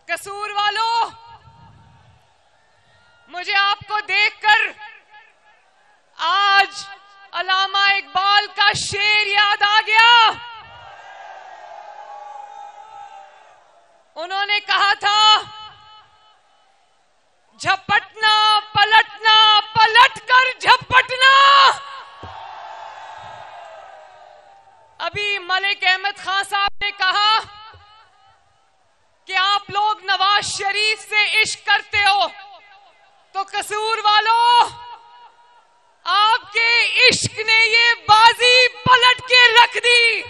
قصور والوں، مجھے آپ کو دیکھ کر آج علامہ اقبال کا شعر یاد آ گیا۔ انہوں نے کہا تھا، جھپٹنا پلٹنا پلٹ کر جھپٹنا۔ ابھی ملک احمد خان صاحب نے کہا کہ آپ لوگ نواز شریف سے عشق کرتے ہو، تو قصور والوں، آپ کے عشق نے یہ بازی پلٹ کے رکھ دی۔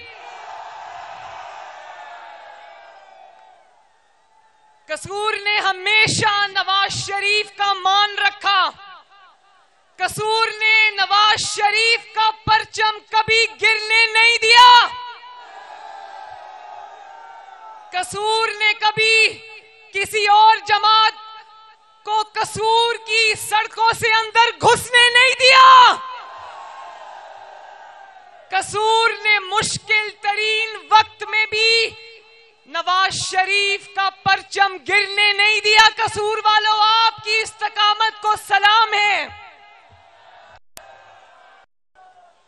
قصور نے ہمیشہ نواز شریف کا مان رکھا، قصور نے نواز شریف کا پرچم کبھی گرنے نہیں دیا، قصور نے کبھی کسی اور جماعت کو قصور کی سڑکوں سے اندر گھسنے نہیں دیا، قصور نے مشکل ترین وقت میں بھی نواز شریف کا پرچم گرنے نہیں دیا۔ قصور والوں، آپ کی استقامت کو سلام ہے،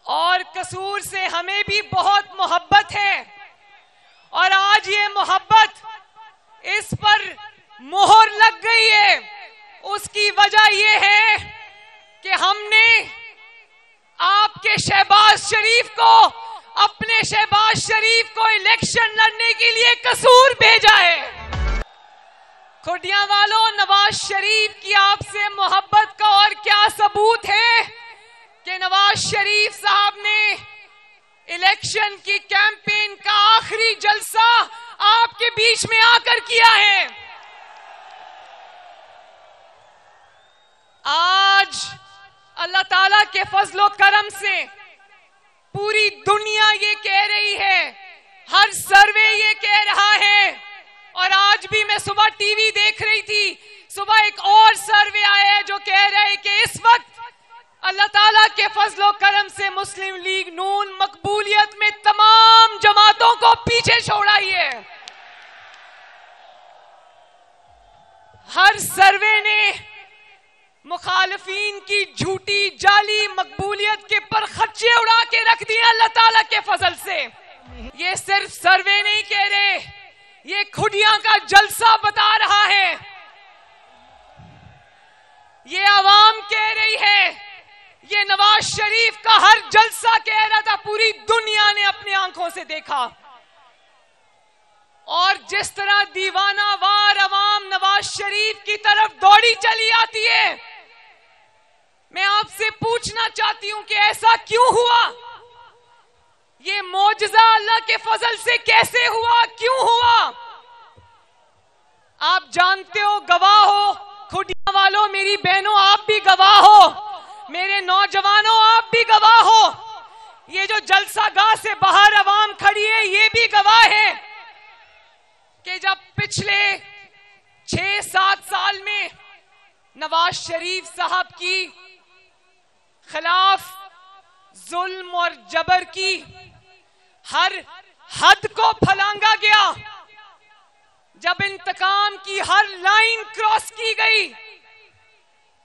اور قصور سے ہمیں بھی بہت محبت ہے، اور آج یہ محبت اس پر مہر لگ گئی ہے۔ اس کی وجہ یہ ہے کہ ہم نے آپ کے شہباز شریف کو، اپنے شہباز شریف کو الیکشن لڑنے کے لیے قصور بھیجا ہے۔ کھڈیاں والوں، نواز شریف کی آپ سے محبت کا اور کیا ثبوت ہے کہ نواز شریف صاحب نے الیکشن کی کیمپین کا آخری جلسہ آپ کے بیچ میں آ کر کیا ہے۔ آج اللہ تعالیٰ کے فضل و کرم سے پوری دنیا یہ کہہ رہی ہے، ہر سروے یہ کہہ رہا ہے، اور آج بھی میں صبح ٹی وی دیکھ رہی تھی، صبح ایک اور سروے آیا ہے جو کہہ رہے کہ اس وقت اللہ تعالیٰ کے فضل و کرم سے مسلم لیگ نون مقبولیت میں تمام جماعتوں کو پیچھے چھوڑائی ہے۔ ہر سروے نے مخالفین کی جھوٹی جعلی مقبولیت کے پر خدشے اڑا کے رکھ دیے اللہ تعالیٰ کے فضل سے۔ یہ صرف سروے نہیں کہہ رہے، یہ کھڈیاں کا جلسہ بتا رہا ہے، یہ عوام کہہ رہی ہے، یہ نواز شریف کا ہر جلسہ کہہ رہا تھا، پوری دنیا نے اپنی آنکھوں سے دیکھا۔ اور جس طرح دیوانہ وار عوام نواز شریف کی طرف دوڑی چلی آتی ہے، میں آپ سے پوچھنا چاہتی ہوں کہ ایسا کیوں ہوا؟ یہ معجزہ اللہ کے فضل سے کیسے ہوا، کیوں ہوا؟ آپ جانتے ہو، گواہ ہو، کھڈیاں والوں، میری بہنوں، آپ بھی گواہ ہو، میرے نوجوانوں آپ بھی گواہ ہو، یہ جو جلسہ گاہ سے باہر عوام کھڑی ہے یہ بھی گواہ ہے کہ جب پچھلے 6-7 سال میں نواز شریف صاحب کی خلاف ظلم اور جبر کی ہر حد کو پھلانگا گیا، جب انتقام کی ہر لائن کراس کی گئی،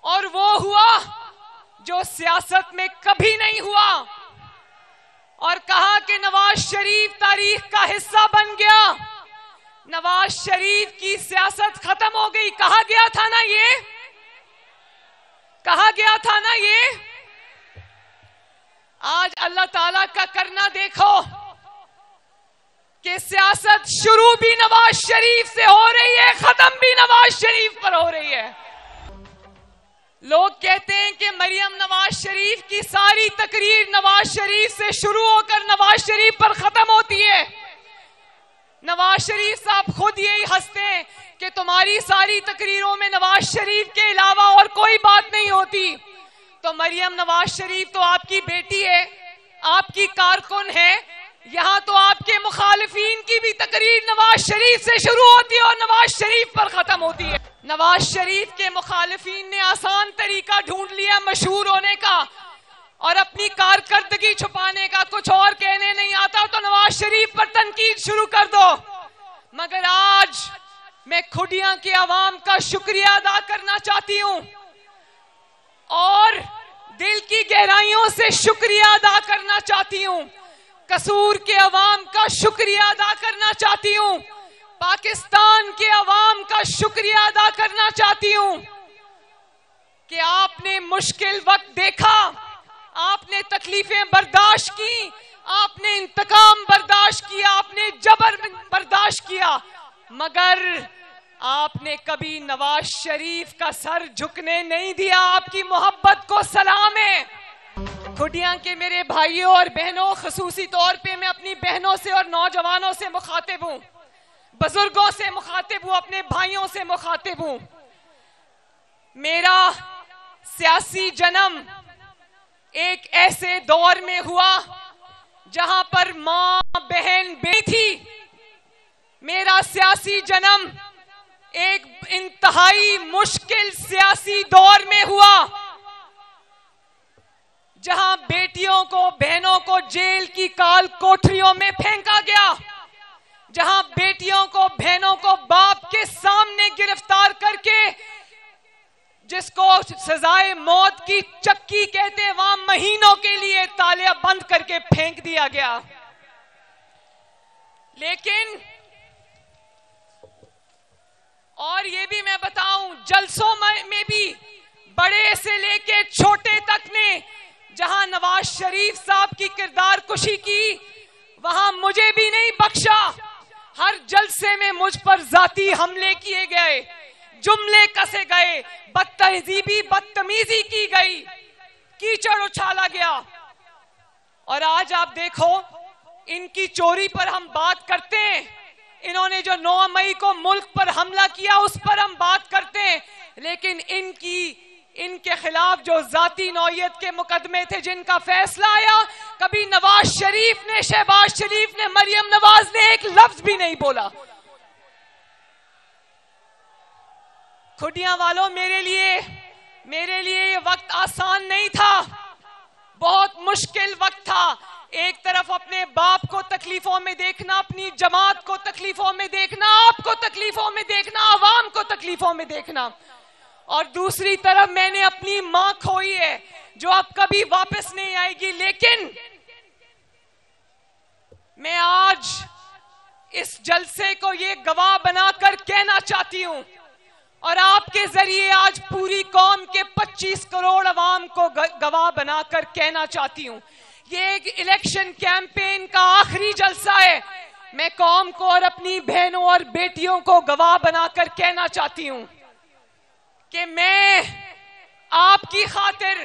اور وہ ہوا جو سیاست میں کبھی نہیں ہوا، اور کہا کہ نواز شریف تاریخ کا حصہ بن گیا، نواز شریف کی سیاست ختم ہو گئی۔ کہا گیا تھا نا یہ، کہا گیا تھا نا یہ۔ آج اللہ تعالیٰ کا کرنا دیکھو کہ سیاست شروع بھی نواز شریف سے ہو رہی ہے، ختم بھی نواز شریف پر ہو رہی ہے۔ لوگ کہتے ہیں کہ مریم نواز شریف کی ساری تقریر نواز شریف سے شروع ہو کر نواز شریف پر ختم ہوتی ہے۔ نواز شریف صاحب خود یہی ہنستے ہیں کہ تمہاری ساری تقریروں میں نواز شریف کے علاوہ اور کوئی بات نہیں ہوتی۔ تو مریم نواز شریف تو آپ کی بیٹی ہے، آپ کی کارکن ہے، یہاں تو آپ کے مخالفین کی بھی تقریر نواز شریف سے شروع ہوتی ہے اور نواز شریف پر ختم ہوتی ہے۔ نواز شریف کے مخالفین نے آسان طریقہ ڈھونڈ لیا مشہور ہونے کا اور اپنی کارکردگی چھپانے کا، کچھ اور کہنے نہیں آتا تو نواز شریف پر تنقید شروع کر دو۔ مگر آج میں کھڈیاں کے عوام کا شکریہ ادا کرنا چاہتی ہوں اور دل کی گہرائیوں سے شکریہ ادا کرنا چاہتی ہوں. قصور کے عوام کا شکریہ ادا کرنا چاہتی ہوں. پاکستان کے عوام کا شکریہ ادا کرنا چاہتی ہوں کہ آپ نے مشکل وقت دیکھا, آپ نے تکلیفیں برداشت کی, آپ نے انتقام برداشت کیا, آپ نے جبر برداشت کیا, مگر آپ نے کبھی نواز شریف کا سر جھکنے نہیں دیا. آپ کی محبت کو سلام ہے. کھڈیاں کے میرے بھائیوں اور بہنوں, خصوصی طور پہ میں اپنی بہنوں سے اور نوجوانوں سے مخاطب ہوں, بزرگوں سے مخاطب ہوں, اپنے بھائیوں سے مخاطب ہوں. میرا سیاسی جنم ایک ایسے دور میں ہوا جہاں پر ماں بہن بیٹی تھی. میرا سیاسی جنم ایک انتہائی مشکل سیاسی دور میں ہوا جہاں بیٹیوں کو, بہنوں کو جیل کی کال کوٹریوں میں پھینکا گیا, جہاں بیٹیوں کو, بہنوں کو باپ کے سامنے گرفتار کر کے, جس کو سزائے موت کی چکی کہتے, وہاں مہینوں کے لیے تالے بند کر کے پھینک دیا گیا. لیکن اور یہ بھی میں بتاؤں, جلسوں میں بھی بڑے سے لے کے چھوٹے تک نے جہاں نواز شریف صاحب کی کردار کشی کی, وہاں مجھے بھی نہیں بخشا. ہر جلسے میں مجھ پر ذاتی حملے کیے گئے, جملے کسے گئے, بدتمیزی کی گئی, کیچڑ اچھالا گیا. اور آج آپ دیکھو, ان کی چوری پر ہم بات کرتے ہیں, انہوں نے جو 9 مئی کو ملک پر حملہ کیا اس پر ہم بات کرتے ہیں, لیکن ان کے خلاف جو ذاتی نوعیت کے مقدمے تھے جن کا فیصلہ آیا, کبھی نواز شریف نے, شہباز شریف نے, مریم نواز نے ایک لفظ بھی نہیں بولا. کھڈیاں والوں, میرے لیے یہ وقت آسان نہیں تھا, بہت مشکل وقت تھا. ایک طرف اپنے باپ کو تکلیفوں میں دیکھنا, اپنی جماعت کو تکلیفوں میں دیکھنا, آپ کو تکلیفوں میں دیکھنا, عوام کو تکلیفوں میں دیکھنا, اور دوسری طرف میں نے اپنی ماں کھوئی ہے جو اب کبھی واپس نہیں آئے گی. لیکن میں آج اس جلسے کو یہ گواہ بنا کر کہنا چاہتی ہوں, اور آپ کے ذریعے آج پوری قوم کے 25 کروڑ عوام کو گواہ بنا کر کہنا چاہتی ہوں, یہ ایک الیکشن کیمپین کا آخری جلسہ ہے. میں قوم کو اور اپنی بہنوں اور بیٹیوں کو گواہ بنا کر کہنا چاہتی ہوں کہ میں آپ کی خاطر,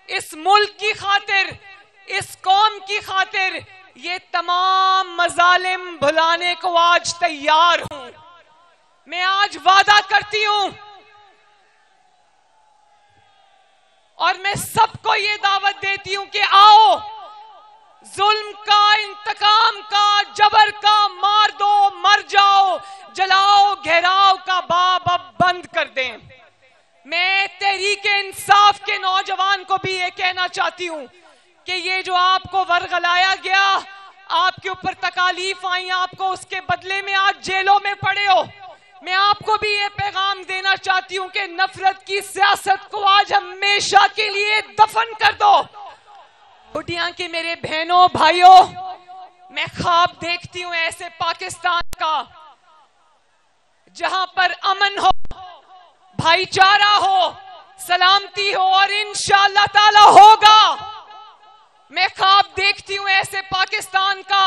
اس ملک کی خاطر, اس قوم کی خاطر یہ تمام مظالم بھلانے کو آج تیار ہوں. میں آج وعدہ کرتی ہوں اور میں سب کو یہ دعوت دیتی ہوں کہ آؤ, ظلم کا, انتقام کا, جبر کا, مار دو, مر جاؤ, جلاؤ گھیراؤ کا باب اب بند کر دیں. میں تحریک انصاف کے نوجوان کو بھی یہ کہنا چاہتی ہوں کہ یہ جو آپ کو ورغلایا گیا, آپ کے اوپر تکالیف آئیں, آپ کو اس کے بدلے میں آج جیلوں میں پڑے ہو, میں آپ کو بھی یہ پیغام دینا چاہتی ہوں کہ نفرت کی سیاست کو آج ہمیشہ کے لیے دفن کر دو. کھڈیاں کے میرے بہنوں بھائیوں, میں خواب دیکھتی ہوں ایسے پاکستان کا جہاں پر امن ہو, بھائی چارہ ہو, سلامتی ہو, اور انشاءاللہ تعالی ہوگا. میں خواب دیکھتی ہوں ایسے پاکستان کا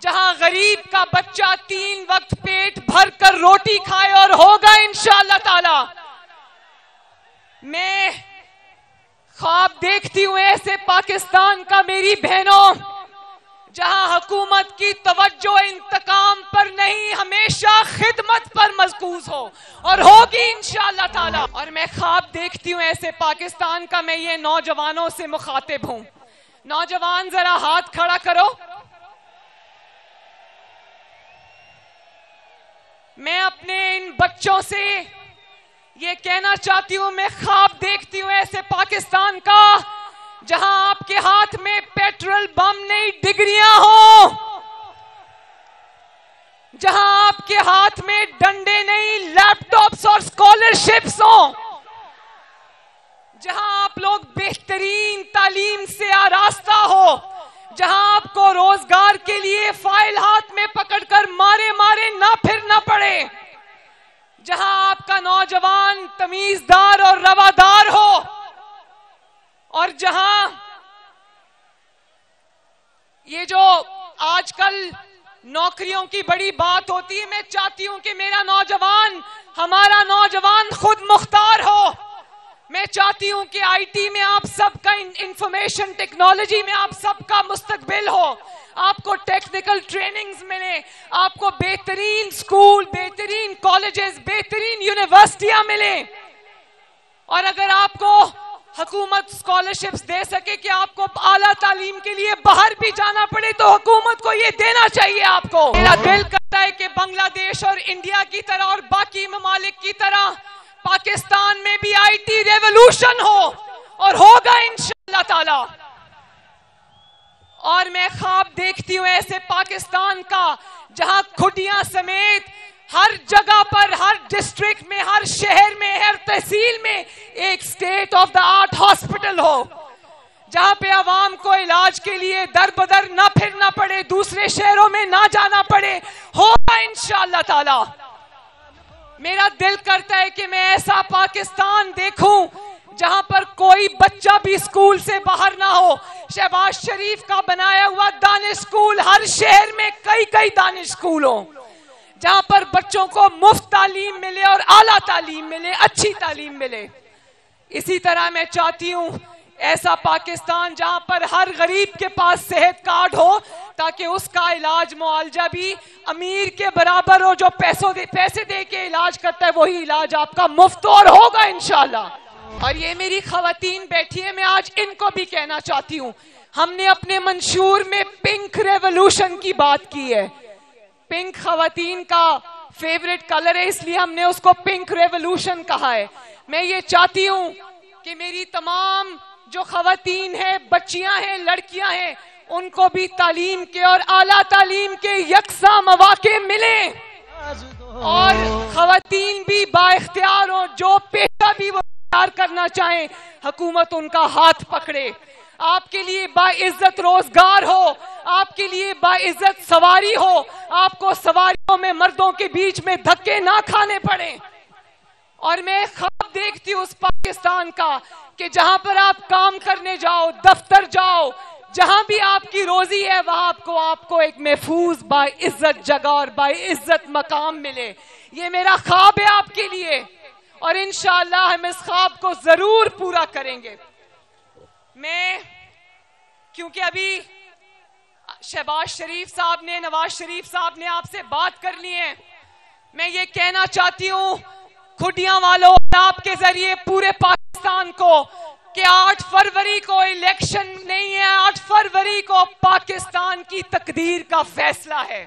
جہاں غریب کا بچہ 3 وقت پیٹ بھر کر روٹی کھائے, اور ہوگا انشاءاللہ تعالی. میں خواب دیکھتی ہوں ایسے پاکستان کا میری بہنوں جہاں حکومت کی توجہ انتقام پر نہیں, ہمیشہ خدمت پر مرکوز ہو, اور ہوگی انشاءاللہ تعالی. اور میں خواب دیکھتی ہوں ایسے پاکستان کا, میں یہ نوجوانوں سے مخاطب ہوں. نوجوان ذرا ہاتھ کھڑا کرو. میں اپنے ان بچوں سے یہ کہنا چاہتی ہوں, میں خواب دیکھتی ہوں ایسے پاکستان کا جہاں آپ کے ہاتھ میں پیٹرول بم نہیں, ڈگریاں ہوں, جہاں آپ کے ہاتھ میں ڈنڈے نہیں لیپ ٹاپس اور اسکالرشپس ہوں، جہاں آپ لوگ بہترین تعلیم سے آراستہ ہو، جہاں آپ کو روزگار کے لیے فائل ہاتھ میں پکڑ کر مارے مارے نہ پھرنا پڑے، جہاں آپ کا نوجوان تمیزدار اور روادار ہو، اور جہاں یہ جو آج کل نوکریوں کی بڑی بات ہوتی ہے، میں چاہتی ہوں کہ میرا نوجوان، ہمارا نوجوان خود مختار ہو۔ میں چاہتی ہوں کہ آئی ٹی میں آپ سب کا، انفارمیشن ٹیکنالوجی میں آپ سب کا مستقبل ہو، آپ کو ٹیکنیکل ٹریننگز ملیں، آپ کو بہترین سکول، بہترین کالجز، بہترین یونیورسٹیاں ملیں، اور اگر آپ کو حکومت اسکالرشپس دے سکے کہ آپ کو اعلیٰ تعلیم کے لیے باہر بھی جانا پڑے تو حکومت کو یہ دینا چاہیے آپ کو۔ میرا دل کرتا ہے کہ بنگلہ دیش اور انڈیا کی طرح اور باقی ممالک کی طرح پاکستان میں بھی آئی ٹی ریولوشن ہو، اور ہوگا انشاءاللہ تعالی۔ اور میں خواب دیکھتی ہوں ایسے پاکستان کا جہاں کھڈیاں سمیت ہر جگہ پر، ہر ڈسٹرکٹ میں، ہر شہر میں، ہر تحصیل میں ایک state of the art hospital ہو، جہاں پہ عوام کو علاج کے لیے در بدر نہ پھرنا پڑے، دوسرے شہروں میں نہ جانا پڑے، ہوگا انشاءاللہ تعالی۔ میرا دل کرتا ہے کہ میں ایسا پاکستان دیکھوں جہاں پر کوئی بچہ بھی اسکول سے باہر نہ ہو۔ شہباز شریف کا بنایا ہوا دانش اسکول، ہر شہر میں کئی دانش اسکول ہوں، جہاں پر بچوں کو مفت تعلیم ملے اور اعلیٰ تعلیم ملے، اچھی تعلیم ملے۔ اسی طرح میں چاہتی ہوں ایسا پاکستان جہاں پر ہر غریب کے پاس صحت کارڈ ہو، تاکہ اس کا علاج معالجہ بھی امیر کے برابر ہو، جو پیسے دے کے علاج کرتا ہے وہی علاج آپ کا مفت اور ہوگا انشاءاللہ۔ اور یہ میری خواتین بیٹھی ہے، میں آج ان کو بھی کہنا چاہتی ہوں، ہم نے اپنے منشور میں پنک ریولوشن کی بات کی ہے۔ پنک خواتین کا فیوریٹ کلر ہے، اس لیے ہم نے اس کو پنک ریولوشن کہا ہے۔ میں یہ چاہتی ہوں کہ میری تمام جو خواتین ہیں، بچیاں ہیں، لڑکیاں ہیں، ان کو بھی تعلیم کے اور اعلیٰ تعلیم کے یکساں مواقع ملیں، اور خواتین بھی با اختیار ہوں، جو پیشہ بھی وہ اختیار کرنا چاہیں، حکومت ان کا ہاتھ پکڑے، آپ کے لیے باعزت روزگار ہو، آپ کے لیے باعزت سواری ہو، آپ کو سواریوں میں مردوں کے بیچ میں دھکے نہ کھانے پڑیں۔ اور میں خواب دیکھتی ہوں اس پاکستان کا کہ جہاں پر آپ کام کرنے جاؤ، دفتر جاؤ، جہاں بھی آپ کی روزی ہے وہاں آپ کو ایک محفوظ باعزت جگہ اور باعزت مقام ملے۔ یہ میرا خواب ہے آپ کے لیے، اور انشاءاللہ ہم اس خواب کو ضرور پورا کریں گے۔ کیونکہ ابھی شہباز شریف صاحب نے، نواز شریف صاحب نے آپ سے بات کر لی ہے، میں یہ کہنا چاہتی ہوں کھڈیاں والوں، آپ کے ذریعے پورے پاکستان کو، کہ 8 فروری کو الیکشن نہیں ہے، 8 فروری کو پاکستان کی تقدیر کا فیصلہ ہے،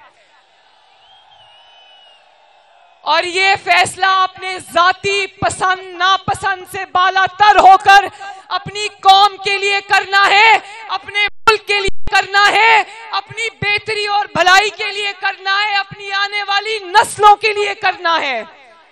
اور یہ فیصلہ اپنے ذاتی پسند ناپسند سے بالا تر ہو کر اپنی قوم کے لیے کرنا ہے، اپنے ملک کے لیے کرنا ہے، اپنی بہتری اور بھلائی کے لیے کرنا ہے، اپنی آنے والی نسلوں کے لیے کرنا ہے۔